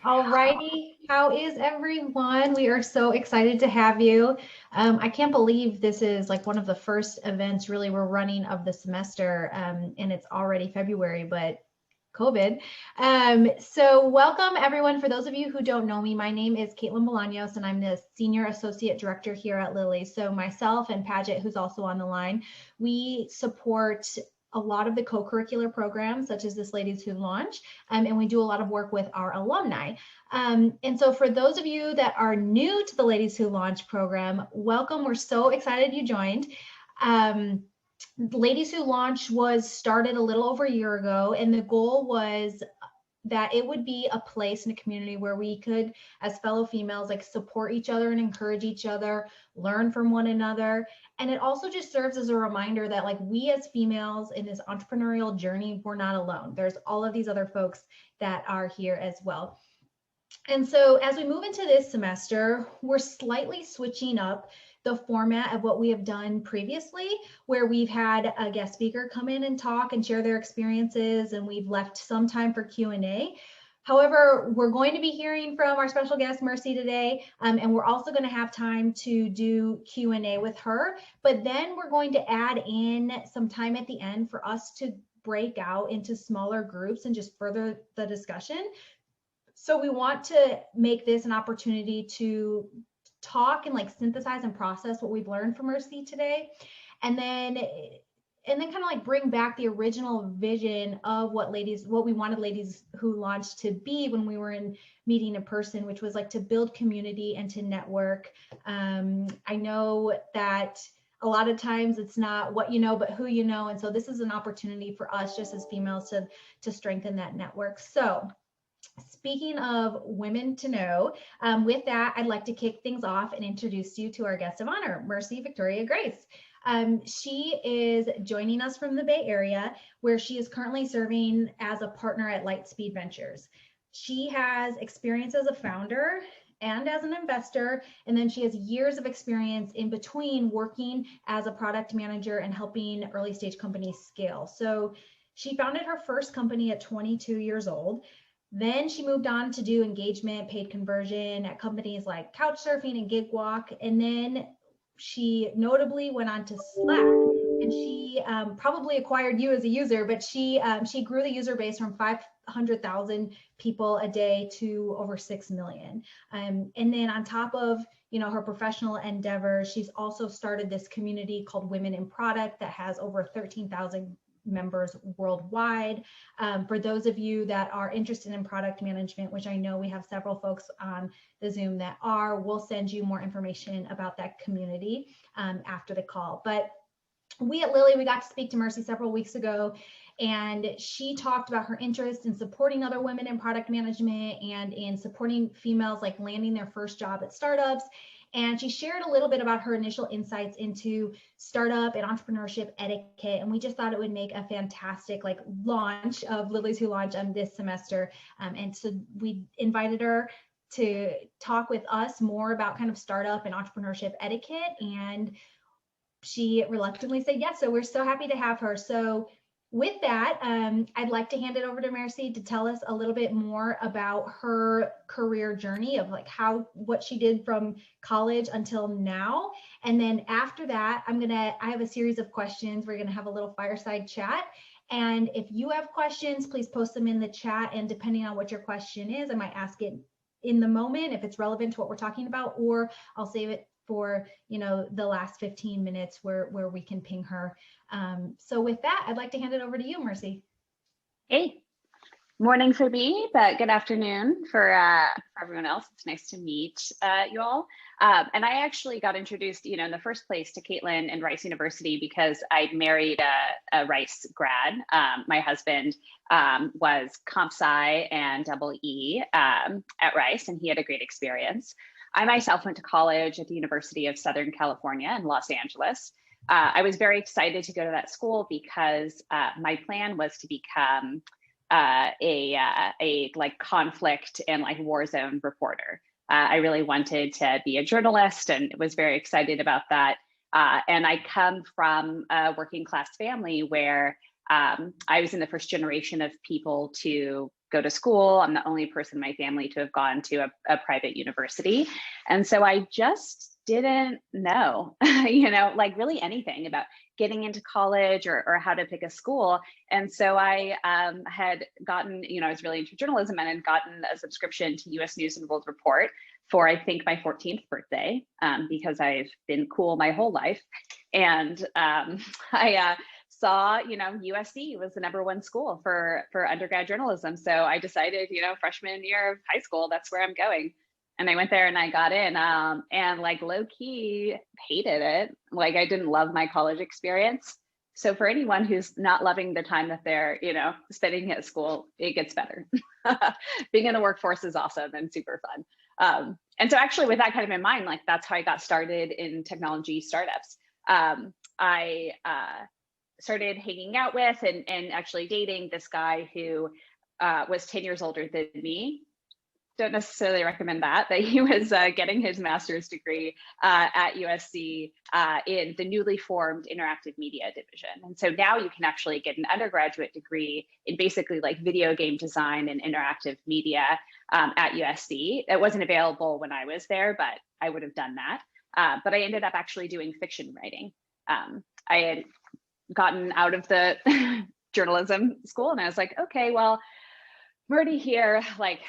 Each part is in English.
Alrighty, how is everyone? We are so excited to have you. I can't believe this is like one of the first events really we're running of the semester, and it's already February, but COVID. So welcome everyone. For those of you who don't know me, my name is Caitlin Bolaños, and I'm the Senior Associate Director here at Lilly. So myself and Paget, who's also on the line, we support a lot of the co-curricular programs, such as this Ladies Who Launch, and we do a lot of work with our alumni. And so for those of you that are new to the Ladies Who Launch program, welcome. We're so excited you joined. Ladies Who Launch was started a little over a year ago, and the goal was that it would be a place in a community where we could, as fellow females, like support each other and encourage each other, learn from one another. And it also just serves as a reminder that like we as females in this entrepreneurial journey, we're not alone. There's all of these other folks that are here as well. And so as we move into this semester, we're slightly switching up the format of what we have done previously, where we've had a guest speaker come in and talk and share their experiences, and we've left some time for Q&A. However, we're going to be hearing from our special guest, Merci, today, and we're also going to have time to do Q&A with her, but then we're going to add in some time at the end for us to break out into smaller groups and just further the discussion. So we want to make this an opportunity to talk and like synthesize and process what we've learned from Merci today, and then kind of like bring back the original vision of what we wanted Ladies Who Launched to be when we were in meeting in person, which was like to build community and to network. I know that a lot of times it's not what you know, but who you know. And so this is an opportunity for us just as females to strengthen that network. So speaking of women to know, with that, I'd like to kick things off and introduce you to our guest of honor, Merci Victoria Grace. She is joining us from the Bay Area, where she is currently serving as a partner at Lightspeed Ventures. She has experience as a founder and as an investor, and then she has years of experience in between working as a product manager and helping early stage companies scale. So she founded her first company at 22 years old. Then she moved on to do engagement, paid conversion at companies like Couchsurfing and GigWalk. And then she notably went on to Slack, and she probably acquired you as a user, but she grew the user base from 500,000 people a day to over 6 million. And then on top of her professional endeavors, she's also started this community called Women in Product that has over 13,000 members worldwide. For those of you that are interested in product management, which I know we have several folks on the Zoom that are, we'll send you more information about that community after the call. But we at Lilly, we got to speak to Merci several weeks ago, and she talked about her interest in supporting other women in product management and in supporting females like landing their first job at startups. And she shared a little bit about her initial insights into startup and entrepreneurship etiquette. And we just thought it would make a fantastic like launch of Ladies Who Launch this semester. And so we invited her to talk with us more about kind of startup and entrepreneurship etiquette. And she reluctantly said yes. So we're so happy to have her. So with that, I'd like to hand it over to Merci to tell us a little bit more about her career journey of like what she did from college until now. And then after that, I have a series of questions. We're gonna have a little fireside chat. And if you have questions, please post them in the chat. And depending on what your question is, I might ask it in the moment if it's relevant to what we're talking about, or I'll save it for the last 15 minutes where we can ping her. So with that, I'd like to hand it over to you, Merci. Hey, morning for me, but good afternoon for everyone else. It's nice to meet you all. And I actually got introduced, in the first place to Caitlin and Rice University because I'd married a Rice grad. My husband was comp sci and double E at Rice, and he had a great experience. I myself went to college at the University of Southern California in Los Angeles. I was very excited to go to that school because my plan was to become a like conflict and like war zone reporter. I really wanted to be a journalist and was very excited about that. And I come from a working class family where I was in the first generation of people to go to school. I'm the only person in my family to have gone to a private university. And so I just didn't know, like really anything about getting into college or how to pick a school. And so I had gotten, I was really into journalism and had gotten a subscription to US News and World Report for, I think, my 14th birthday, because I've been cool my whole life. And I saw, USC was the #1 school for undergrad journalism. So I decided, freshman year of high school, that's where I'm going. And I went there and I got in, and like low key hated it. Like I didn't love my college experience. So for anyone who's not loving the time that they're, spending at school, it gets better. Being in the workforce is awesome and super fun. And so actually with that kind of in mind, like that's how I got started in technology startups. I started hanging out with and actually dating this guy who was 10 years older than me. Don't necessarily recommend that he was getting his master's degree at USC in the newly formed interactive media division. And so now you can actually get an undergraduate degree in basically like video game design and interactive media at USC. It wasn't available when I was there, but I would have done that. But I ended up actually doing fiction writing. I had gotten out of the journalism school and I was like, okay, well, I'm already here. Like,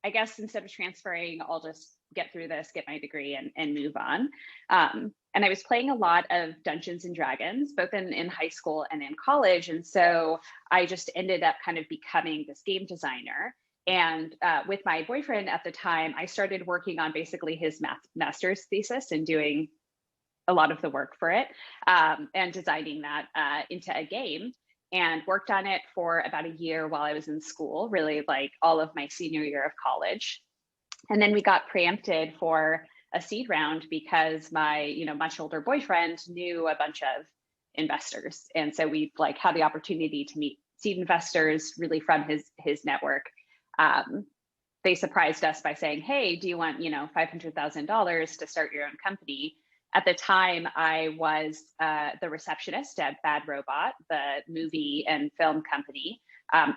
I guess instead of transferring, I'll just get through this, get my degree and move on. And I was playing a lot of Dungeons and Dragons, both in high school and in college. And so I just ended up kind of becoming this game designer. And with my boyfriend at the time, I started working on basically his master's thesis and doing a lot of the work for it, and designing that into a game. And worked on it for about a year while I was in school, really like all of my senior year of college. And then we got preempted for a seed round because my, much older boyfriend knew a bunch of investors. And so we like had the opportunity to meet seed investors really from his network. They surprised us by saying, hey, do you want, $500,000 to start your own company? At the time, I was the receptionist at Bad Robot, the movie and film company.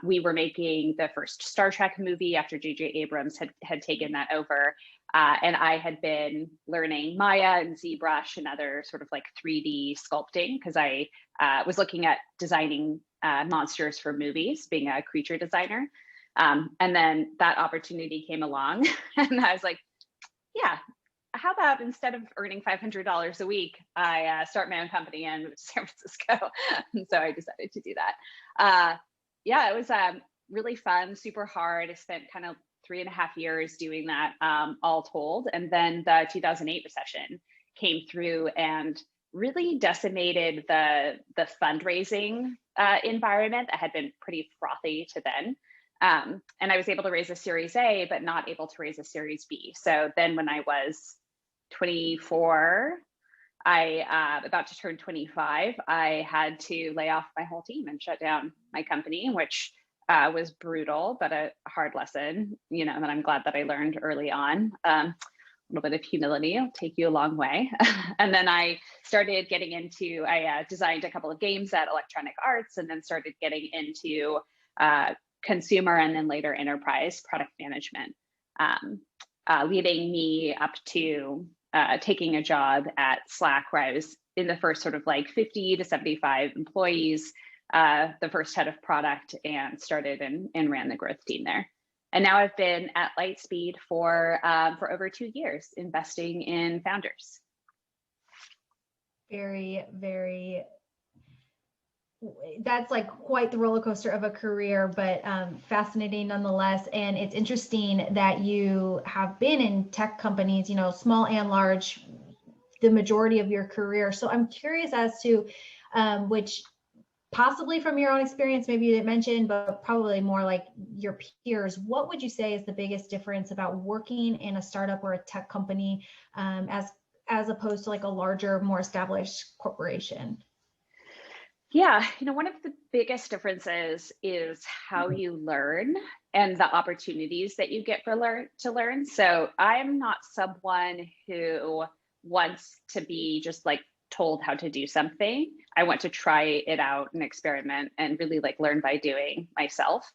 We were making the first Star Trek movie after J.J. Abrams had taken that over. And I had been learning Maya and ZBrush and other sort of like 3D sculpting because I was looking at designing monsters for movies, being a creature designer. And then that opportunity came along and I was like, yeah, how about instead of earning $500 a week, I start my own company and move to San Francisco. And so I decided to do that. Yeah, it was really fun, super hard. I spent kind of 3.5 years doing that, all told. And then the 2008 recession came through and really decimated the fundraising environment that had been pretty frothy to then. And I was able to raise a Series A, but not able to raise a Series B. So then when I was 24, about to turn 25, I had to lay off my whole team and shut down my company, which was brutal, but a hard lesson, that I'm glad that I learned early on. A little bit of humility will take you a long way. And then I started getting into, I designed a couple of games at Electronic Arts and then started getting into consumer and then later enterprise product management, leading me up to taking a job at Slack where I was in the first sort of like 50 to 75 employees, the first head of product, and started and ran the growth team there. And now I've been at Lightspeed for over 2 years, investing in founders. Very, very, that's like quite the roller coaster of a career, but fascinating nonetheless. And it's interesting that you have been in tech companies, small and large, the majority of your career. So I'm curious as to which, possibly from your own experience, maybe you didn't mention, but probably more like your peers, what would you say is the biggest difference about working in a startup or a tech company as opposed to like a larger, more established corporation? Yeah, one of the biggest differences is how you learn and the opportunities that you get to learn. So I'm not someone who wants to be just like told how to do something. I want to try it out and experiment and really like learn by doing myself.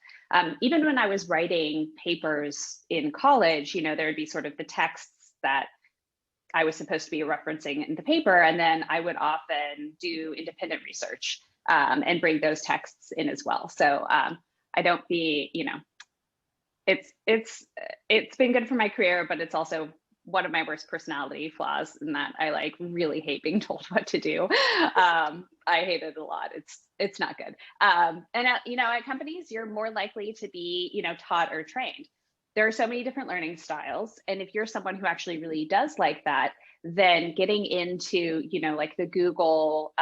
Even when I was writing papers in college, there would be sort of the texts that I was supposed to be referencing in the paper, and then I would often do independent research and bring those texts in as well. So I don't be, it's been good for my career, but it's also one of my worst personality flaws in that I like really hate being told what to do. I hate it a lot. It's not good. And at companies, you're more likely to be, taught or trained. There are so many different learning styles. And if you're someone who actually really does like that, then getting into, like the Google,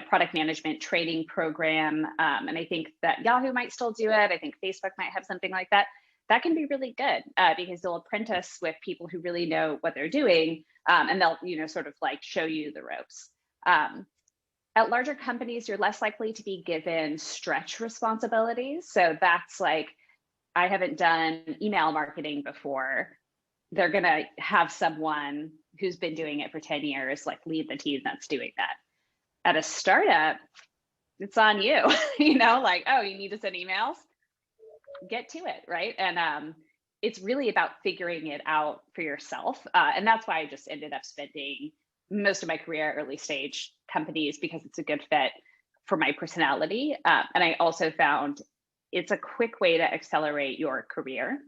product management training program. And I think that Yahoo might still do it. I think Facebook might have something like that. That can be really good because they'll apprentice with people who really know what they're doing, and they'll, sort of like show you the ropes. At larger companies, you're less likely to be given stretch responsibilities. So that's like, I haven't done email marketing before. They're going to have someone who's been doing it for 10 years, like lead the team that's doing that. At a startup, it's on you, like, oh, you need to send emails? Get to it, right? And it's really about figuring it out for yourself. And that's why I just ended up spending most of my career at early stage companies, because it's a good fit for my personality. And I also found it's a quick way to accelerate your career.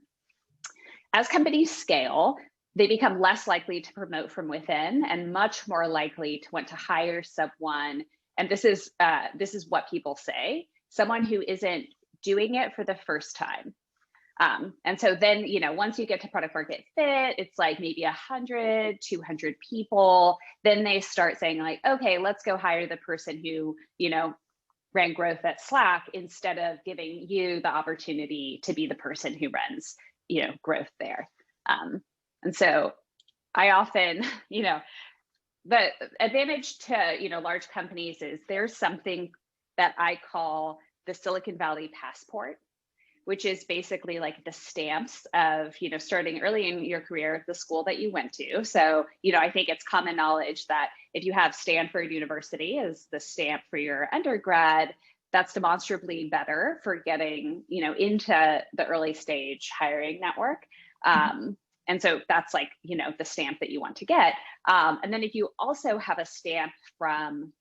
As companies scale, they become less likely to promote from within and much more likely to want to hire someone. And this is what people say, someone who isn't doing it for the first time. And so then, once you get to product market fit, it's like maybe 100, 200 people. Then they start saying like, okay, let's go hire the person who, ran growth at Slack, instead of giving you the opportunity to be the person who runs, growth there. And so I often, the advantage to, large companies is there's something that I call the Silicon Valley passport, which is basically like the stamps of, starting early in your career at the school that you went to. So, I think it's common knowledge that if you have Stanford University as the stamp for your undergrad, that's demonstrably better for getting, into the early stage hiring network. And so that's like, the stamp that you want to get. And then if you also have a stamp from,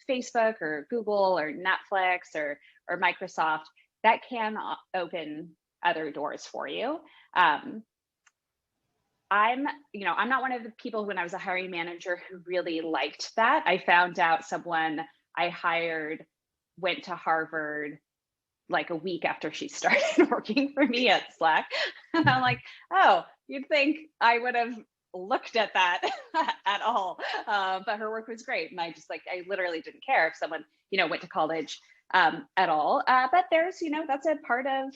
Facebook or Google or Netflix or Microsoft, that can open other doors for you. I'm not one of the people when I was a hiring manager who really liked that. I found out someone I hired went to Harvard like a week after she started working for me at Slack. And I'm like, oh, you'd think I would have looked at that at all. But her work was great. And I literally didn't care if someone, went to college at all. But there's, that's a part of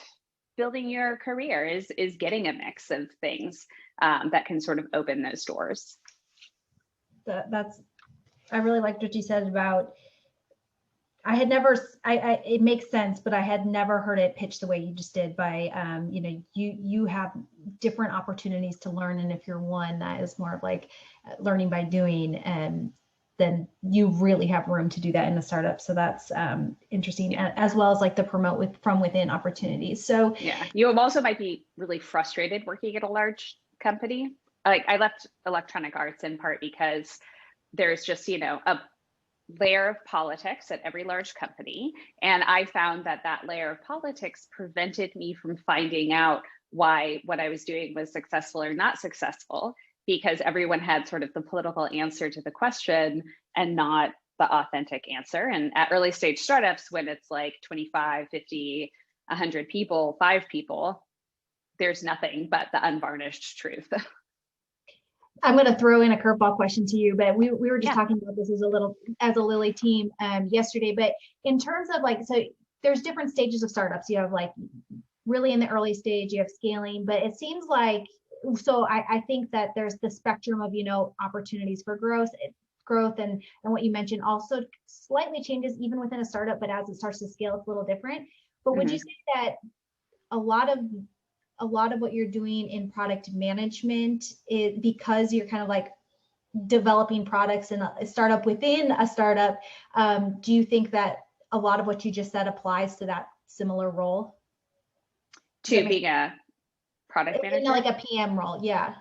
building your career is getting a mix of things that can sort of open those doors. I really liked what you said about, it makes sense, but I had never heard it pitched the way you just did by, you have different opportunities to learn. And if you're one that is more of like learning by doing, then you really have room to do that in a startup. So that's interesting, as well as like the promote from within opportunities. So yeah, you also might be really frustrated working at a large company. Like I left electronic arts in part because there's just, a layer of politics at every large company. And I found that layer of politics prevented me from finding out why what I was doing was successful or not successful, because everyone had sort of the political answer to the question and not the authentic answer. And at early stage startups, when it's like 25, 50, 100 people, 5 people, there's nothing but the unvarnished truth. I'm going to throw in a curveball question to you, but we were just talking about this as a Lily team yesterday. But in terms of like, so there's different stages of startups. You have like really in the early stage, you have scaling, but it seems like, so I think that there's the spectrum of, opportunities for growth and what you mentioned also slightly changes even within a startup, but as it starts to scale, it's a little different. But would you say that a lot of what you're doing in product management is because you're kind of like developing products in a startup within a startup. Do you think that a lot of what you just said applies to that similar role? To being a product manager? Like a PM role, yeah.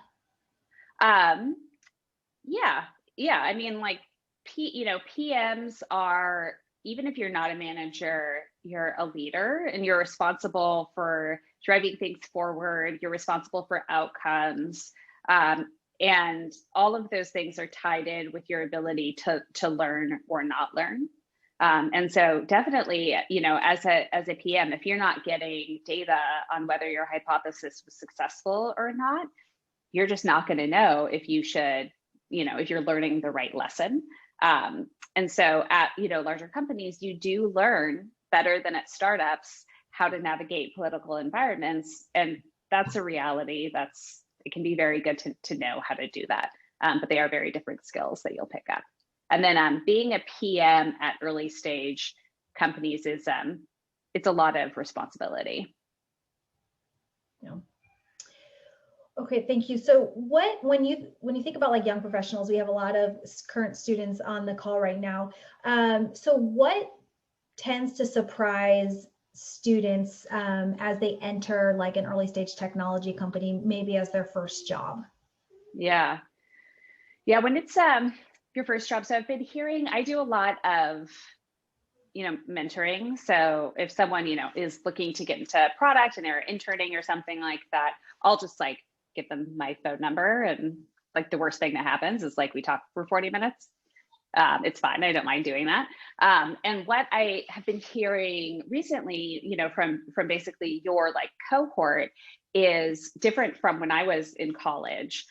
Yeah. I mean, like, PMs are, even if you're not a manager, you're a leader and you're responsible for driving things forward. You're responsible for outcomes. And all of those things are tied in with your ability to learn or not learn. And so definitely, as a PM, if you're not getting data on whether your hypothesis was successful or not, you're just not going to know if you should, if you're learning the right lesson. And so at, larger companies, you do learn better than at startups how to navigate political environments. And that's a reality. It can be very good to know how to do that. But they are very different skills that you'll pick up. And then being a PM at early stage companies is, it's a lot of responsibility. Yeah. Okay, thank you. So when you think about like young professionals, we have a lot of current students on the call right now. So what tends to surprise students as they enter like an early stage technology company, maybe as their first job? Yeah, when it's your first job. So I've been hearing, I do a lot of mentoring. So if someone, is looking to get into product and they're interning or something like that, I'll just like give them my phone number. And like the worst thing that happens is like we talk for 40 minutes. It's fine. I don't mind doing that. And what I have been hearing recently, from basically your like cohort is different from when I was in college.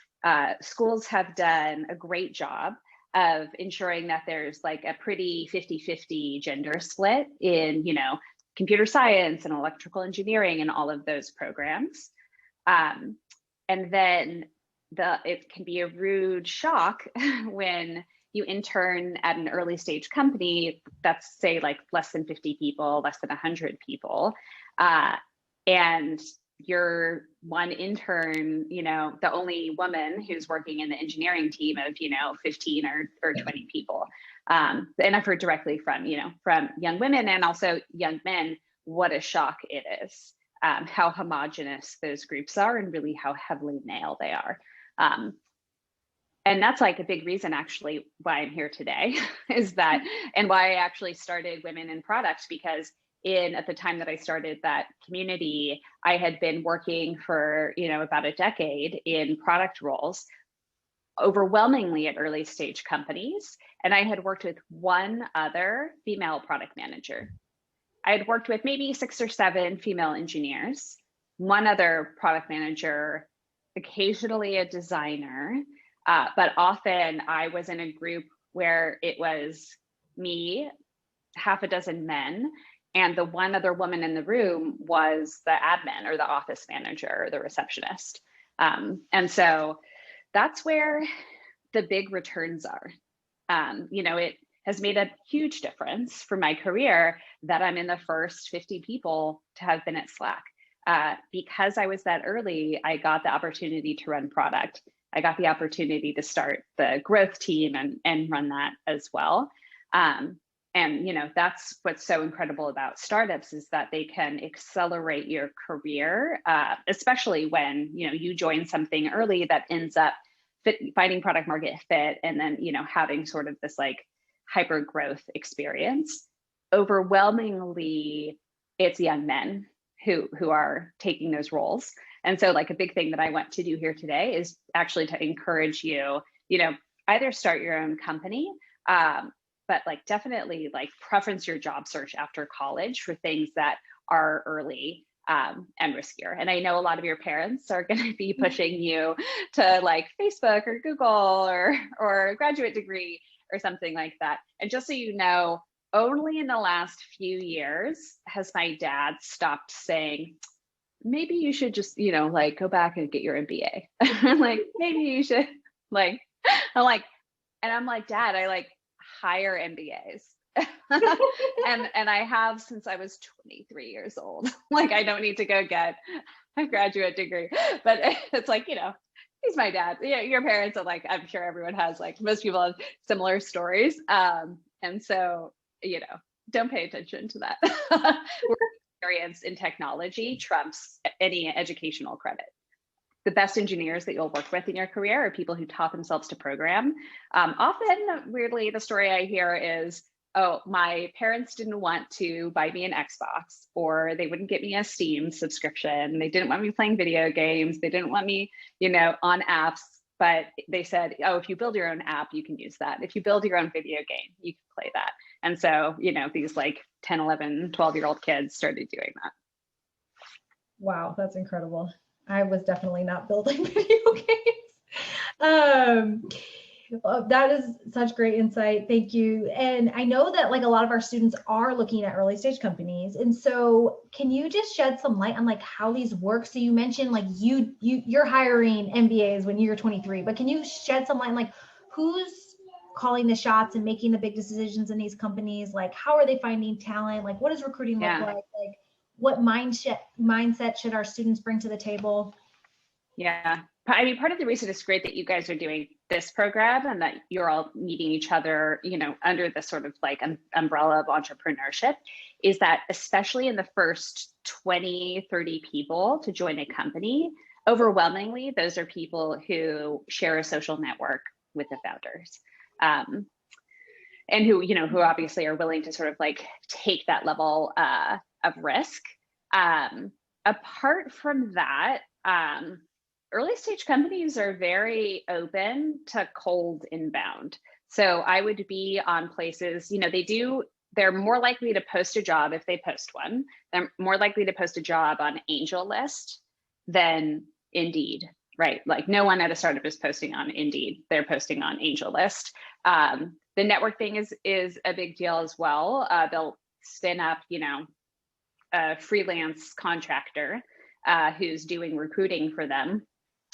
Schools have done a great job of ensuring that there's like a pretty 50-50 gender split in, computer science and electrical engineering and all of those programs. And then it can be a rude shock when you intern at an early stage company that's say like less than 50 people, less than 100 people. And you're one intern, the only woman who's working in the engineering team of, 15 or 20 people. And I've heard directly from young women and also young men, what a shock it is. How homogenous those groups are and really how heavily male they are. And that's like a big reason actually why I'm here today is that, and why I actually started Women in Product, because at the time that I started that community, I had been working for, about a decade in product roles, overwhelmingly at early stage companies. And I had worked with one other female product manager. I had worked with maybe 6 or 7 female engineers, one other product manager, occasionally a designer, but often I was in a group where it was me, half a dozen men, and the one other woman in the room was the admin or the office manager or the receptionist. And so that's where the big returns are. It has made a huge difference for my career that I'm in the first 50 people to have been at Slack. Because I was that early, I got the opportunity to run product. I got the opportunity to start the growth team and run that as well. And that's what's so incredible about startups is that they can accelerate your career, especially when you join something early that ends up finding product market fit and then having sort of this like hyper growth experience. Overwhelmingly, it's young men who are taking those roles. And so like a big thing that I want to do here today is actually to encourage you, either start your own company, but like definitely like preference your job search after college for things that are early and riskier. And I know a lot of your parents are going to be pushing you to like Facebook or Google or graduate degree or something like that. And just so you know, only in the last few years has my dad stopped saying, maybe you should just, like go back and get your MBA. Like, maybe you should like, I'm like, Dad, I like hire MBAs. and I have since I was 23 years old. Like, I don't need to go get a graduate degree, but it's like, he's my dad. Yeah, your parents are like, I'm sure everyone has, like, most people have similar stories. And so, don't pay attention to that. Work experience in technology trumps any educational credit. The best engineers that you'll work with in your career are people who taught themselves to program. Often, weirdly, the story I hear is, oh, my parents didn't want to buy me an Xbox, or they wouldn't get me a Steam subscription. They didn't want me playing video games. They didn't want me, on apps, but they said, oh, if you build your own app, you can use that. If you build your own video game, you can play that. And so, these like 10, 11, 12-year-old kids started doing that. Wow, that's incredible. I was definitely not building video games. That is such great insight. Thank you. And I know that like a lot of our students are looking at early stage companies. And so can you just shed some light on like how these work? So you mentioned like you're hiring MBAs when you're 23, but can you shed some light on like who's calling the shots and making the big decisions in these companies? Like how are they finding talent? Like what does recruiting look like? Like what mindset should our students bring to the table? Yeah. I mean, part of the reason it's great that you guys are doing this program and that you're all meeting each other, under the sort of like umbrella of entrepreneurship is that especially in the first 20, 30 people to join a company, overwhelmingly, those are people who share a social network with the founders. And who obviously are willing to sort of like take that level of risk. Apart from that, early stage companies are very open to cold inbound. So I would be on places, they're more likely to post a job if they post one. They're more likely to post a job on AngelList than Indeed, right? Like no one at a startup is posting on Indeed, they're posting on AngelList. The network thing is a big deal as well. They'll spin up, a freelance contractor who's doing recruiting for them.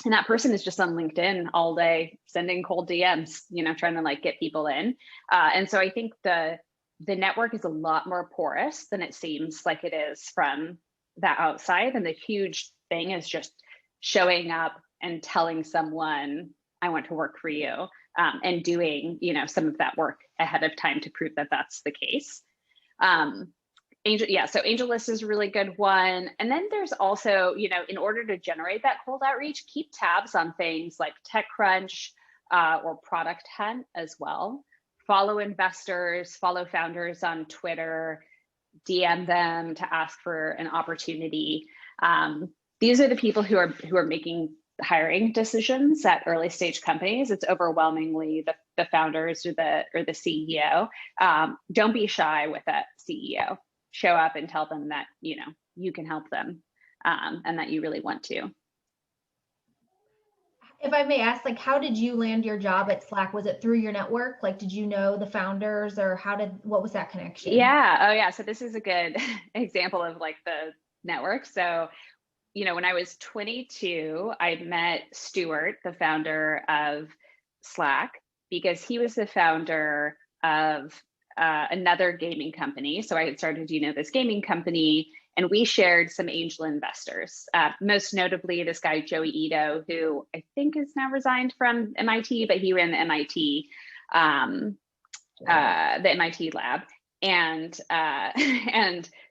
And that person is just on LinkedIn all day, sending cold DMs, trying to like get people in. And so I think the network is a lot more porous than it seems like it is from the outside. And the huge thing is just showing up and telling someone, I want to work for you, and doing, some of that work ahead of time to prove that that's the case. So AngelList is a really good one. And then there's also, in order to generate that cold outreach, keep tabs on things like TechCrunch or Product Hunt as well. Follow investors, follow founders on Twitter, DM them to ask for an opportunity. These are the people who are making hiring decisions at early stage companies. It's overwhelmingly the founders or the CEO. Don't be shy with that CEO. Show up and tell them that, you can help them and that you really want to. If I may ask, like, how did you land your job at Slack? Was it through your network? Like, did you know the founders or what was that connection? Yeah. Oh yeah. So this is a good example of like the network. So, when I was 22, I met Stuart, the founder of Slack, because he was the founder of another gaming company. So I had started, this gaming company, and we shared some angel investors. Most notably, this guy, Joey Ito, who I think is now resigned from MIT, but he ran MIT, the MIT lab. And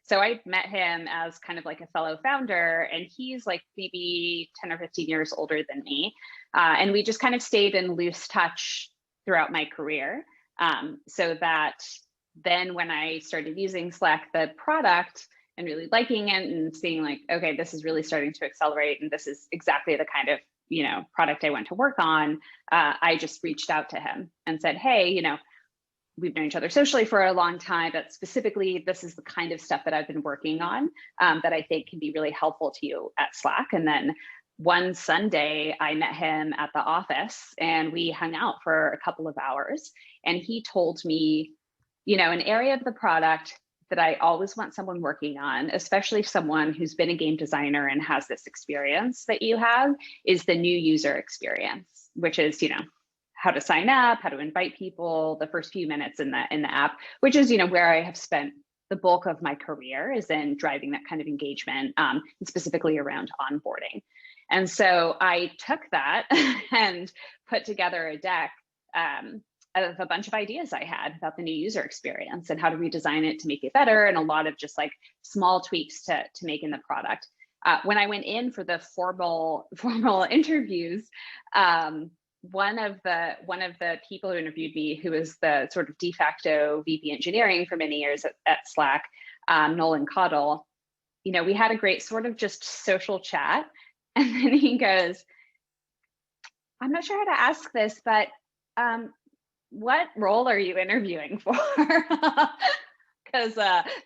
so I met him as kind of like a fellow founder, and he's like maybe 10 or 15 years older than me. And we just kind of stayed in loose touch throughout my career. So that then when I started using Slack, the product, and really liking it and seeing like, okay, this is really starting to accelerate, and this is exactly the kind of, product I want to work on, I just reached out to him and said, hey, we've known each other socially for a long time, but specifically, this is the kind of stuff that I've been working on that I think can be really helpful to you at Slack. And then one Sunday, I met him at the office and we hung out for a couple of hours. And he told me, an area of the product that I always want someone working on, especially someone who's been a game designer and has this experience that you have, is the new user experience, which is, how to sign up, how to invite people, the first few minutes in the app, which is, where I have spent the bulk of my career, is in driving that kind of engagement, and specifically around onboarding. And so I took that and put together a deck of a bunch of ideas I had about the new user experience and how to redesign it to make it better, and a lot of just like small tweaks to make in the product. When I went in for the formal interviews, one of the people who interviewed me, who was the sort of de facto VP engineering for many years at Slack, Nolan Cottle, we had a great sort of just social chat. And then he goes, I'm not sure how to ask this, but what role are you interviewing for? Because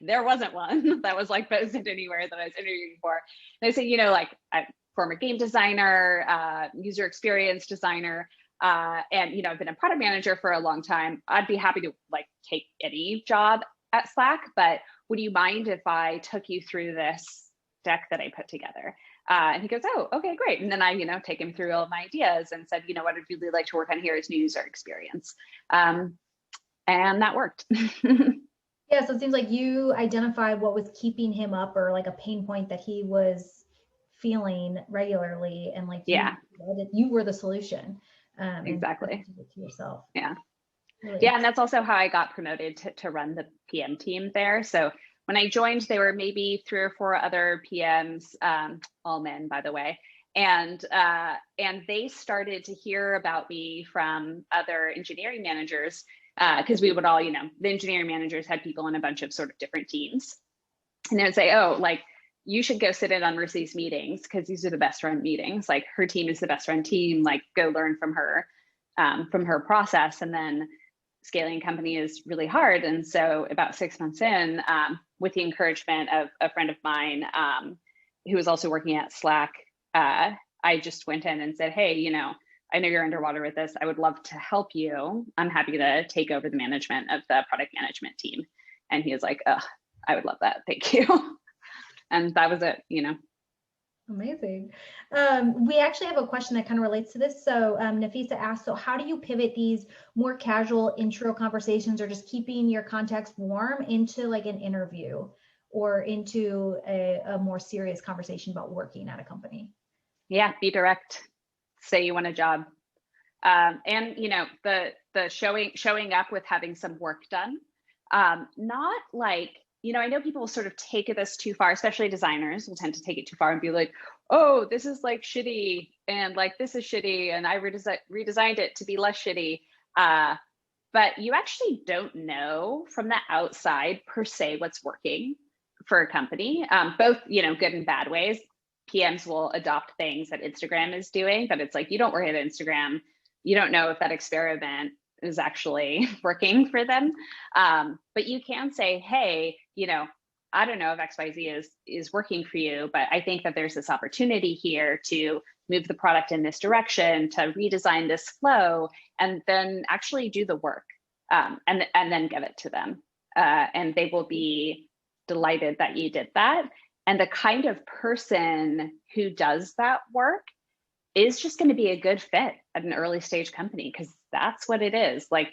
there wasn't one that was like posted anywhere that I was interviewing for. And I said, like I'm former game designer, user experience designer, and I've been a product manager for a long time. I'd be happy to like take any job at Slack, but would you mind if I took you through this deck that I put together? And he goes, oh, okay, great. And then I, take him through all of my ideas and said, what I'd really like to work on here is new user experience. And that worked. Yeah, so it seems like you identified what was keeping him up, or like a pain point that he was feeling regularly, and like you were the solution. Exactly. To yourself. Yeah. Really. Yeah, and that's also how I got promoted to run the PM team there. So when I joined, there were maybe 3 or 4 other PMs, all men, by the way, and they started to hear about me from other engineering managers, because we would all, the engineering managers had people in a bunch of sort of different teams, and they would say, oh, like you should go sit in on Mercy's meetings because these are the best run meetings. Like her team is the best run team. Like go learn from her process. And then scaling a company is really hard. And so about 6 months in, with the encouragement of a friend of mine who was also working at Slack, I just went in and said, hey, I know you're underwater with this. I would love to help you. I'm happy to take over the management of the product management team. And he was like, oh, I would love that. Thank you. And that was it, Amazing. We actually have a question that kind of relates to this. So Nafisa asked, so how do you pivot these more casual intro conversations, or just keeping your context warm, into like an interview or into a more serious conversation about working at a company? Yeah, be direct. Say you want a job. And the showing up with having some work done. Not like, I know people sort of take this too far, especially designers will tend to take it too far and be like, oh, this is like shitty, and like this is shitty, and I redesigned it to be less shitty. But you actually don't know from the outside per se what's working for a company, both, good and bad ways. PMs will adopt things that Instagram is doing, but it's like, you don't work at Instagram. You don't know if that experiment is actually working for them. But you can say, hey, I don't know if XYZ is working for you, but I think that there's this opportunity here to move the product in this direction, to redesign this flow, and then actually do the work, and then give it to them. And they will be delighted that you did that. And the kind of person who does that work is just going to be a good fit at an early stage company, because that's what it is. Like,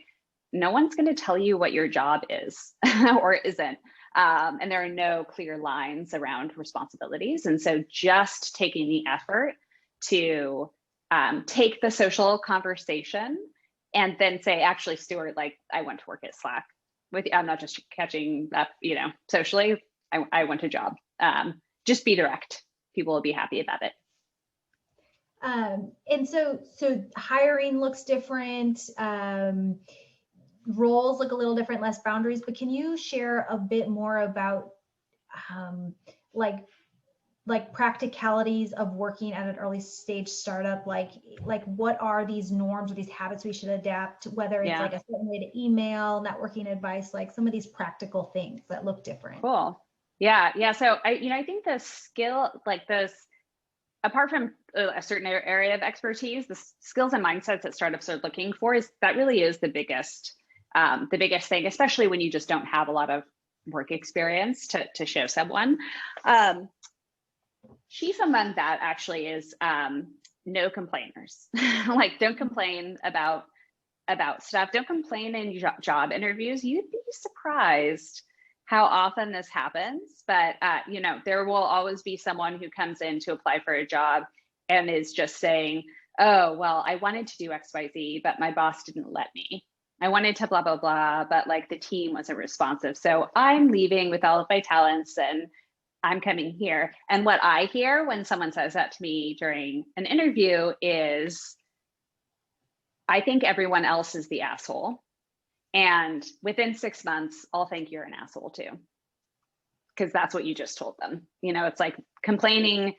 no one's going to tell you what your job is or isn't. And there are no clear lines around responsibilities. And so just taking the effort to take the social conversation and then say, actually, Stuart, like I went to work at Slack with you. I'm not just catching up, socially. I want a job. Just be direct. People will be happy about it. And so hiring looks different. Roles look a little different, less boundaries, but can you share a bit more about like practicalities of working at an early stage startup? Like what are these norms or these habits we should adapt, whether it's like a certain way to email, networking advice, like some of these practical things that look different? Cool. Yeah. So I think the skill, like this, apart from a certain area of expertise, the skills and mindsets that startups are looking for really is the biggest thing, especially when you just don't have a lot of work experience to show someone. Chief among that actually is no complainers. Like, don't complain about stuff. Don't complain in job interviews. You'd be surprised how often this happens, but there will always be someone who comes in to apply for a job and is just saying, oh, well, I wanted to do XYZ, but my boss didn't let me. I wanted to blah, blah, blah, but like the team wasn't responsive. So I'm leaving with all of my talents and I'm coming here. And what I hear when someone says that to me during an interview is, I think everyone else is the asshole. And within 6 months, I'll think you're an asshole too. Because that's what you just told them. You know, it's like complaining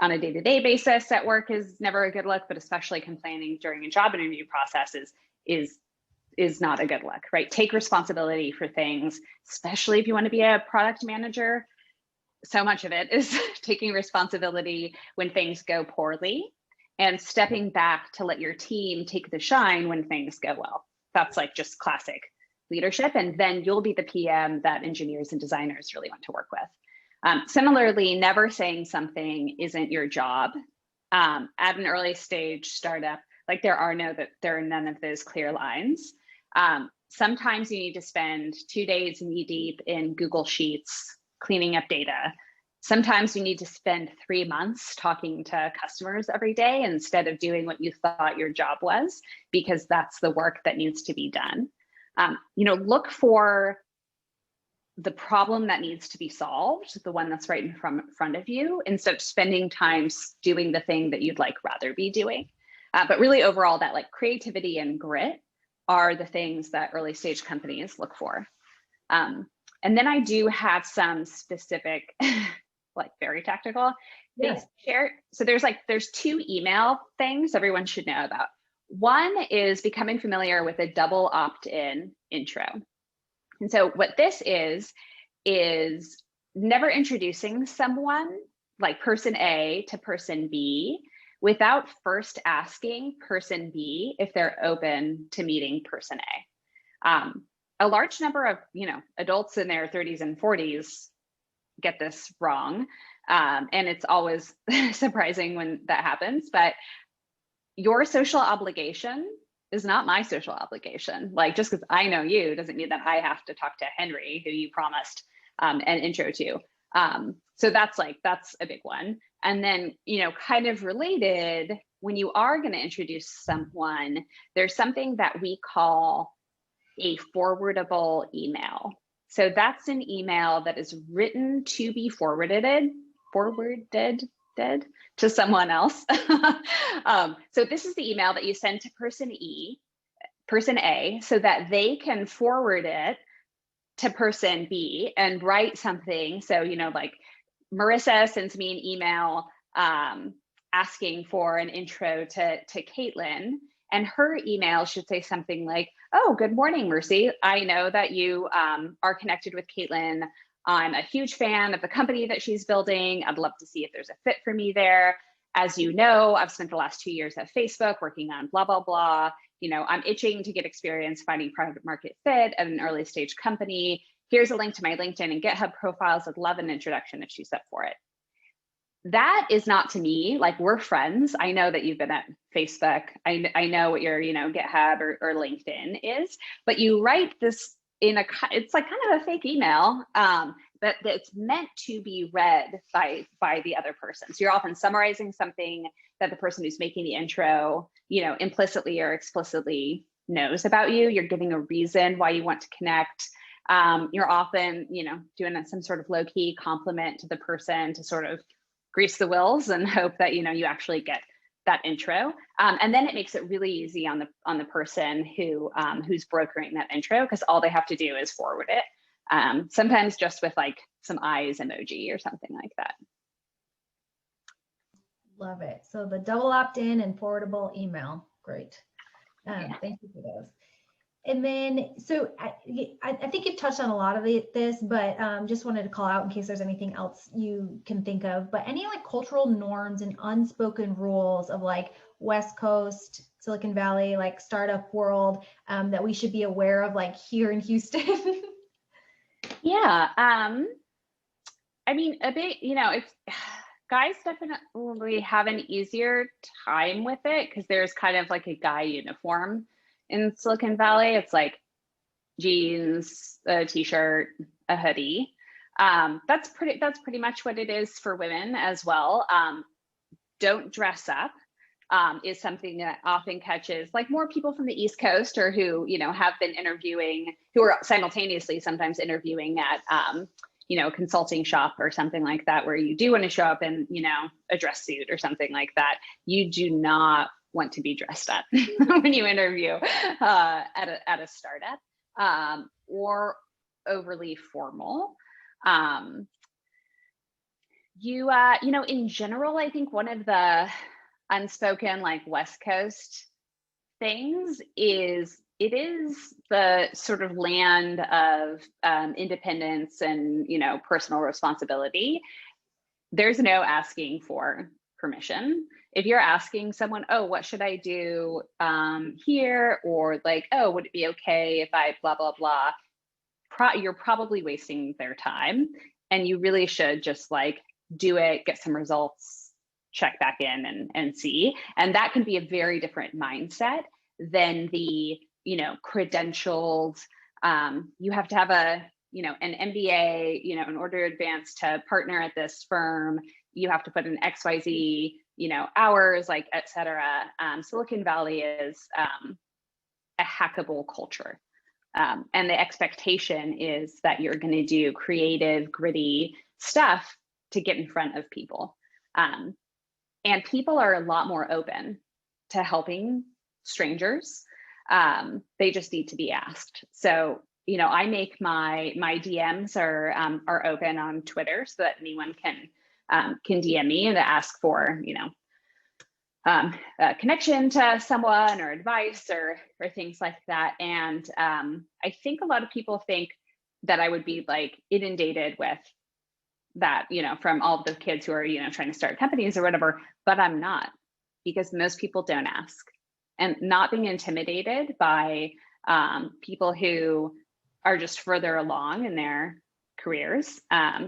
on a day-to-day basis at work is never a good look, but especially complaining during a job interview process is not a good look, right? Take responsibility for things, especially if you want to be a product manager. So much of it is taking responsibility when things go poorly and stepping back to let your team take the shine when things go well. That's like just classic leadership. And then you'll be the PM that engineers and designers really want to work with. Similarly, never saying something isn't your job. At an early stage startup, like there are none of those clear lines. Sometimes you need to spend 2 days knee deep in Google Sheets cleaning up data. Sometimes you need to spend 3 months talking to customers every day instead of doing what you thought your job was, because that's the work that needs to be done. Look for the problem that needs to be solved, the one that's right in front of you, instead of spending time doing the thing that you'd like rather be doing. But really overall, that like creativity and grit are the things that early stage companies look for. And then I do have some specific, like very tactical things to share. So there's 2 email things everyone should know about. One is becoming familiar with a double opt-in intro. And so what this is never introducing someone like person A to person B without first asking person B if they're open to meeting person A. A large number of adults in their 30s and 40s get this wrong. And it's always surprising when that happens, but your social obligation is not my social obligation. Like just because I know you doesn't mean that I have to talk to Henry, who you promised an intro to. So that's a big one. And then, kind of related, when you are going to introduce someone, there's something that we call a forwardable email. So that's an email that is written to be forwarded to someone else. So this is the email that you send to person A, so that they can forward it to person B and write something. So, like Marissa sends me an email asking for an intro to Caitlin, and her email should say something like, oh, good morning, Merci. I know that you are connected with Caitlin. I'm a huge fan of the company that she's building. I'd love to see if there's a fit for me there. As you know, I've spent the last 2 years at Facebook working on blah, blah, blah. I'm itching to get experience finding product market fit at an early stage company. Here's a link to my LinkedIn and GitHub profiles. I'd love an introduction if she's up for it. That is not to me, like we're friends. I know that you've been at Facebook. I know what your, GitHub or LinkedIn is, but you write this it's like kind of a fake email, but it's meant to be read by the other person. So you're often summarizing something that the person who's making the intro, implicitly or explicitly knows about you. You're giving a reason why you want to connect. You're often, doing some sort of low-key compliment to the person to sort of grease the wheels and hope that, you actually get that intro. And then it makes it really easy on the person who's brokering that intro, because all they have to do is forward it. Sometimes just with like some eyes emoji or something like that. Love it. So the double opt-in and forwardable email. Great. Thank you for those. And then, so I think you've touched on a lot of this, but just wanted to call out in case there's anything else you can think of, but any like cultural norms and unspoken rules of like West Coast, Silicon Valley, like startup world that we should be aware of like here in Houston? Yeah. I mean, a bit, if guys definitely have an easier time with it because there's kind of like a guy uniform in Silicon Valley. It's like jeans, a t-shirt, a hoodie. That's pretty much what it is for women as well. don't dress up is something that often catches like more people from the East Coast, or who, you know, have been interviewing, who are simultaneously sometimes interviewing at, you know, a consulting shop or something like that, where you do want to show up in, you know, a dress suit or something like that. You do not want to be dressed up when you interview at a startup, or overly formal. You know, in general, I think one of the unspoken like West Coast things is it is the sort of land of independence and, you know, personal responsibility. There's no asking for permission. If you're asking someone, oh, what should I do here? Or like, oh, would it be okay if I blah, blah, blah? You're probably wasting their time, and you really should just like do it, get some results, check back in and see. And that can be a very different mindset than the, you know, credentialed, you have to have a, you know, an MBA, you know, in order to advance to partner at this firm, you have to put in XYZ, you know, hours, like, et cetera. Silicon Valley is a hackable culture. And the expectation is that you're going to do creative, gritty stuff to get in front of people. And people are a lot more open to helping strangers. They just need to be asked. So, you know, I make my DMs are open on Twitter, so that anyone can DM me and ask for, you know, a connection to someone or advice or things like that. And I think a lot of people think that I would be like inundated with that, you know, from all of the kids who are, you know, trying to start companies or whatever, but I'm not, because most people don't ask. And not being intimidated by people who are just further along in their careers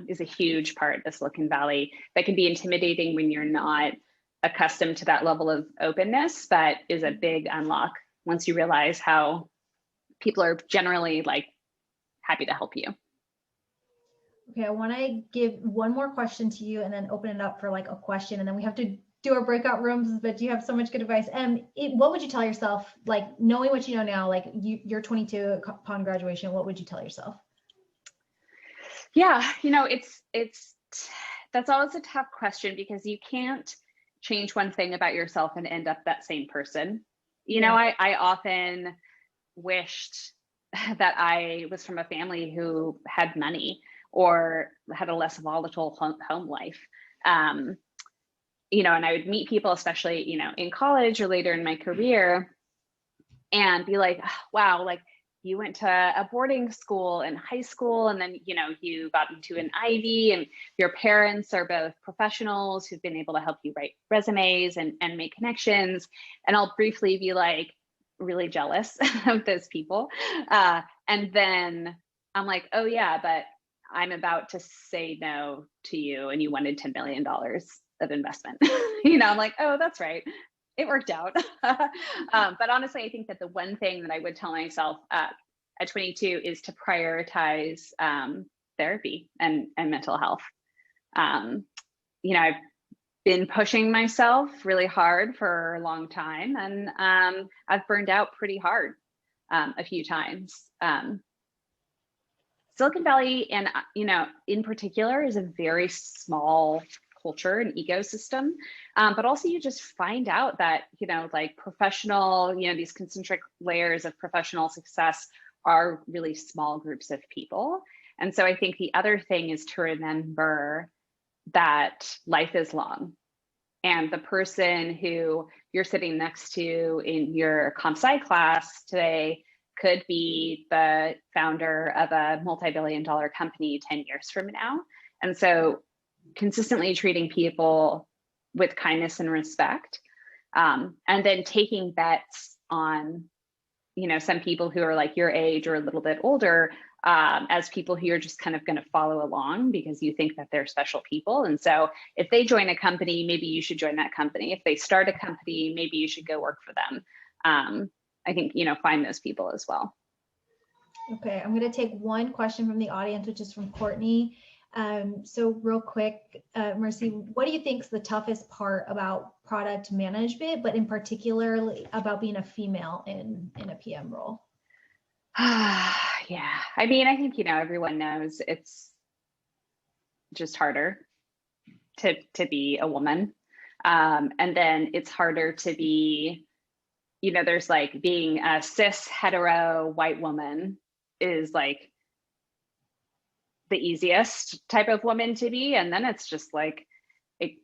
is a huge part of Silicon Valley that can be intimidating when you're not accustomed to that level of openness, but is a big unlock once you realize how people are generally like happy to help you. Okay, I want to give one more question to you and then open it up for like a question, and then we have to do our breakout rooms, but you have so much good advice. What would you tell yourself, like knowing what you know now, like you're 22 upon graduation, what would you tell yourself? Yeah, you know, that's always a tough question, because you can't change one thing about yourself and end up that same person. You know, I often wished that I was from a family who had money or had a less volatile home life. You know, and I would meet people, especially, you know, in college or later in my career, and be like, oh, wow, like you went to a boarding school in high school, and then, you know, you got into an Ivy, and your parents are both professionals who've been able to help you write resumes and make connections. And I'll briefly be like really jealous of those people. And then I'm like, oh yeah, but I'm about to say no to you, and you wanted $10 million of investment. You know, I'm like, oh, that's right. It worked out. But honestly, I think that the one thing that I would tell myself at 22 is to prioritize therapy and mental health. You know, I've been pushing myself really hard for a long time, and I've burned out pretty hard a few times. Silicon Valley, and you know, in particular, is a very small culture and ecosystem, but also you just find out that, you know, like professional, you know, these concentric layers of professional success are really small groups of people. And so I think the other thing is to remember that life is long, and the person who you're sitting next to in your comp sci class today could be the founder of a multi-billion-dollar company 10 years from now. And so consistently treating people with kindness and respect, and then taking bets on, you know, some people who are like your age or a little bit older, as people who are just kind of going to follow along because you think that they're special people. And so if they join a company, maybe you should join that company. If they start a company, maybe you should go work for them. I think, you know, find those people as well. Okay, I'm going to take one question from the audience, which is from Courtney. So real quick, Merci, what do you think is the toughest part about product management, but in particular about being a female in a PM role? Yeah, I mean, I think, everyone knows it's just harder to be a woman. And then it's harder to be, there's like being a cis hetero white woman is like the easiest type of woman to be. And then it's just like, it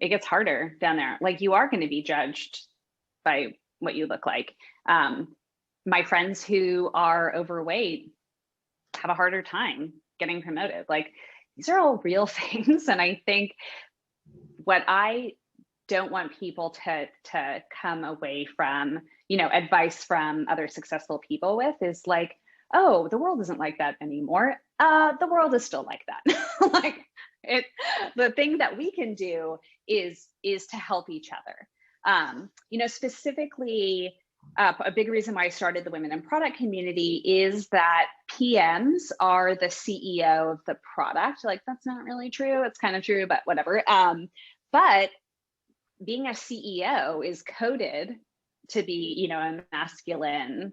gets harder down there. Like you are going to be judged by what you look like. My friends who are overweight have a harder time getting promoted. Like these are all real things. And I think what I don't want people to come away from, advice from other successful people with is like, oh, the world isn't like that anymore. The world is still like that. Like the thing that we can do is to help each other. Specifically, a big reason why I started the Women in Product community is that PMs are the CEO of the product. Like that's not really true. It's kind of true, but whatever. But being a CEO is coded to be, a masculine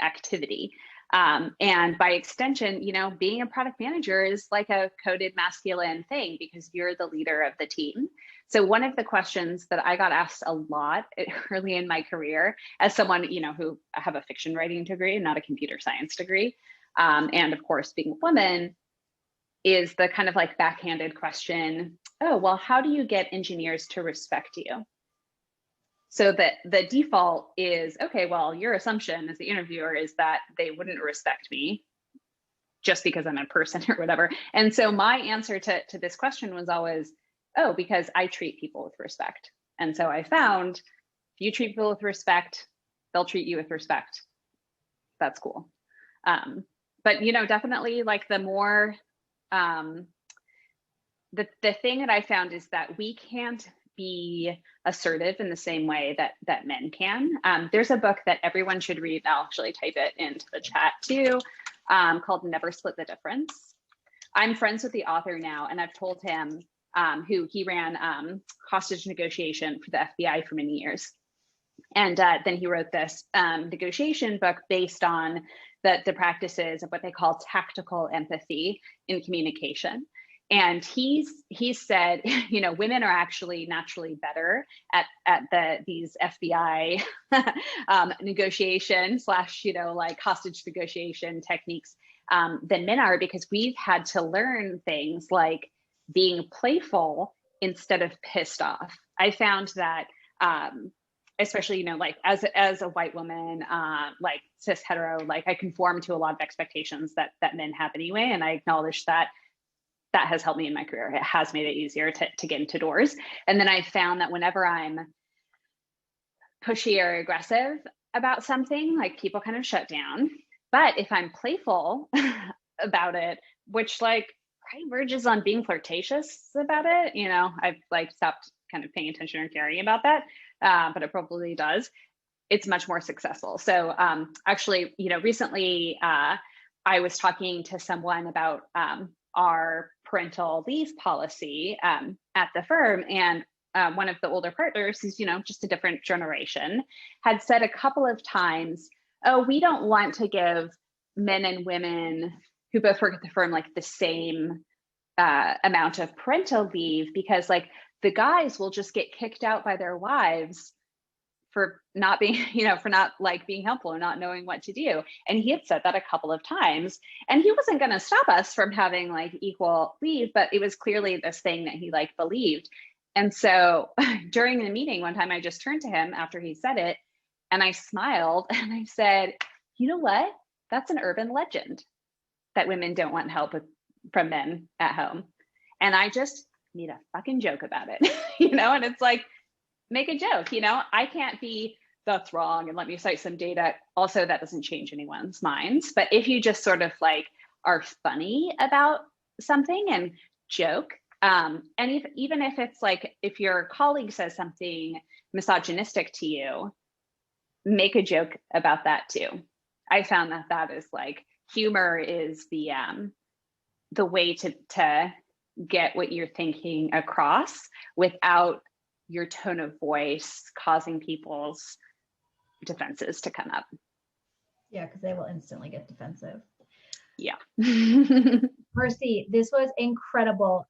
activity. And by extension, being a product manager is like a coded masculine thing because you're the leader of the team. So one of the questions that I got asked a lot early in my career as someone, who have a fiction writing degree, not a computer science degree, and of course being a woman, is the kind of like backhanded question, oh, well, how do you get engineers to respect you? So that the default is, okay, well, your assumption as the interviewer is that they wouldn't respect me just because I'm a person or whatever. And so my answer to this question was always, oh, because I treat people with respect. And so I found if you treat people with respect, they'll treat you with respect. That's cool. But, definitely like the more, the thing that I found is that we can't be assertive in the same way that men can. There's a book that everyone should read. I'll actually type it into the chat too, called Never Split the Difference. I'm friends with the author now, and I've told him who he ran hostage negotiation for the FBI for many years. And then he wrote this negotiation book based on the practices of what they call tactical empathy in communication. And he said, women are actually naturally better at these FBI negotiation / like hostage negotiation techniques than men are, because we've had to learn things like being playful instead of pissed off. I found that especially, like as a white woman, like cis hetero, like I conform to a lot of expectations that men have anyway. And I acknowledge that has helped me in my career. It has made it easier to get into doors. And then I found that whenever I'm pushy or aggressive about something, like people kind of shut down. But if I'm playful about it, which like right verges on being flirtatious about it, I've like stopped kind of paying attention or caring about that, but it probably does. It's much more successful. So actually, recently I was talking to someone about our parental leave policy at the firm, and one of the older partners, who's just a different generation, had said a couple of times, oh, we don't want to give men and women who both work at the firm like the same amount of parental leave, because like the guys will just get kicked out by their wives for not being, for not like being helpful or not knowing what to do. And he had said that a couple of times, and he wasn't going to stop us from having like equal leave, but it was clearly this thing that he like believed. And so during the meeting one time, I just turned to him after he said it, and I smiled and I said, you know what? That's an urban legend that women don't want help from men at home. And I just made a fucking joke about it, and it's like, make a joke, I can't be, that's wrong, and let me cite some data. Also, that doesn't change anyone's minds. But if you just sort of like are funny about something and joke, and even if it's like, if your colleague says something misogynistic to you, make a joke about that too. I found that is like, humor is the the way to get what you're thinking across without your tone of voice causing people's defenses to come up. Yeah, because they will instantly get defensive. Yeah. Merci, this was incredible.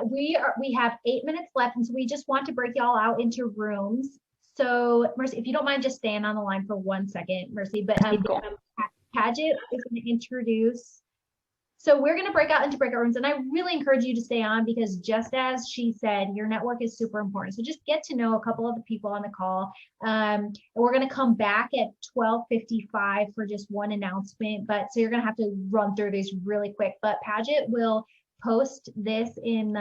We have 8 minutes left, and so we just want to break y'all out into rooms. So Merci, if you don't mind just staying on the line for 1 second, Merci, but Cool. Paget is going to introduce. So we're going to break out into breakout rooms, and I really encourage you to stay on because just as she said, your network is super important. So just get to know a couple of the people on the call. And we're going to come back at 12:55 for just one announcement, but so you're going to have to run through these really quick. But Paget will post this in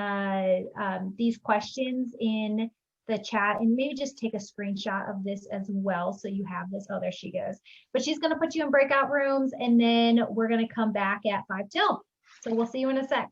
these questions in the chat, and maybe just take a screenshot of this as well so you have this. Oh, there she goes. But she's going to put you in breakout rooms, and then we're going to come back at 5 till. So we'll see you in a sec.